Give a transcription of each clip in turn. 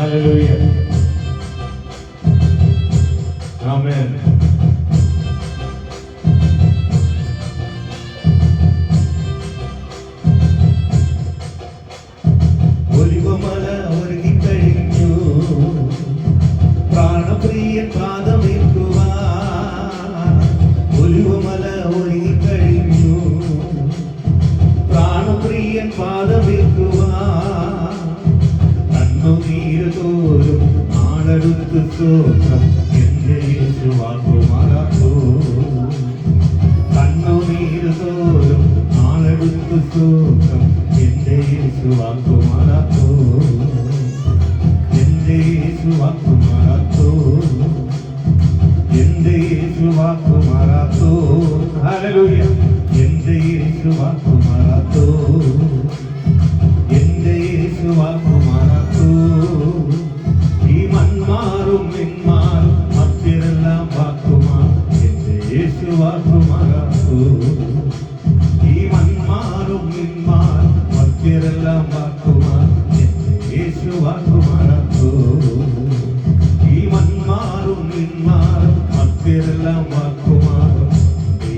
Hallelujah. Amen. ഒലിവമല ഒരുങ്ങിക്കഴിഞ്ഞു, പ്രാണപ്രിയൻ പാദമേൽക്കുവാൻ. ഒലിവമല ഒരുങ്ങിക്കഴിഞ്ഞു, പ്രാണപ്രിയൻ പാദമേൽക്കുവാൻ. കണ്ണുനീര് തോരും ആളെടുത്ത് സ്തോത്രം എന്റെ യേശു വാക്കുമാറാത്തോ. കണ്ണുനീര് തോരും ആളെടുത്ത് സ്തോത്രം എന്റെ യേശു വാക്കുമാറാത്തോ. എന്റെ യേശു വാക്കുമാറാത്തോ. എന്റെ യേശു വാക്കുമാറാത്തോ. ഹല്ലേലൂയ. എന്റെ യേശു വാക്കുമാറാത്തോ. എന്റെ യേശു വാക്കുമാറാത്തോ. ഈ മൺമാറും മിന്മാറും മറ്റെല്ലാം വാക്കുമാറും എന്റെ യേശു വാക്കുമാറാത്തോ. ഈ മൺമാറും മിന്മാറും മറ്റെല്ലാം വാക്കുമാറും എന്റെ യേശു വാക്കുമാറാത്തോ. ഈ മൺമാറും മിന്മാറും മറ്റെല്ലാം വാക്കുമാറും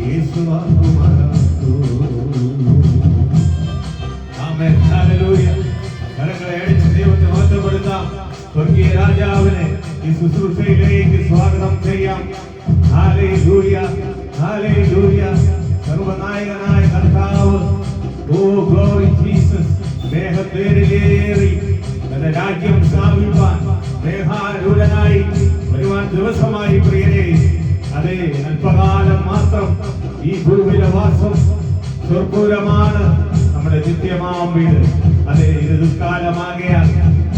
യേശു വാക്കുമാറാത്തോ. ആമേൻ. ഹല്ലേലൂയ. കരങ്ങളെ അടിച്ച് ദൈവത്തെ മഹത്വപ്പെടുത്താം. സ്വർഗീയ രാജാവിനെ ഈ ശുശ്രൂഷയിലേക്ക് സ്വാഗതം ചെയ്യാം. Hallelujah, hallelujah. സർവനായകനായ കർത്താവ്, ഓ ഗ്ലോറി ജീസസ്, മേഘത്തേരിലേറി തന്റെ രാജ്യം സ്ഥാപിപ്പാൻ മേഘാരൂഢനായി വരുവാൻ ദിവസമായി പ്രിയരെ. അതെ, അല്പകാലം മാത്രം ഈ ഭൂമിയിലെ വാസം സ്വർഗപൂരമാണ് നമ്മുടെ നിത്യമാം വീട്. അതെ, ഇത് ദുഷ്കാലമാകയാൽ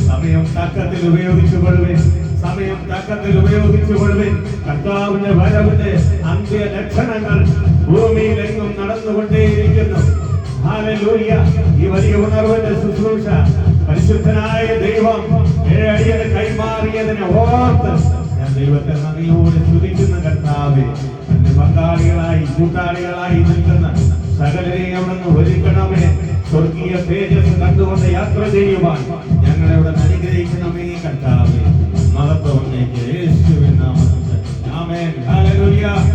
സമയം തക്കത്തിൽ ഉപയോഗിച്ചുകൊള്ളുവിൻ. സമയം തക്കത്തിൽ ഉപയോഗിച്ചുകൊള്ളുവിൻ. കർത്താവിന്റെ വരവിന്റെ അന്ത്യ ലക്ഷണങ്ങൾ ഭൂമിയിലെങ്ങും നടന്നുകൊണ്ടേയിരിക്കുന്നു. ഹല്ലേലൂയ. ഈ വലിയ ഉണർവിന്റെ ശുശ്രൂഷ പരിശുദ്ധനായ ദൈവം അടിയന് കൈമാറിയതിനെ ഓർത്ത് ഞാൻ ദൈവത്തെ നന്ദിയോടെ സ്തുതിക്കുന്ന കർത്താവേ, എന്റെ പങ്കാളികളായി കൂട്ടാളികളായി നിൽക്കുന്ന സകലരെയും അവിടുന്ന് ഒരുക്കണമേ. സ്വർഗീയ തേജസ് കണ്ടുകൊണ്ട് യാത്ര ചെയ്യുവാൻ ഞങ്ങളെ അവിടെ അനുഗ്രഹിക്കണമേ കർത്താവേ. മഹത്വം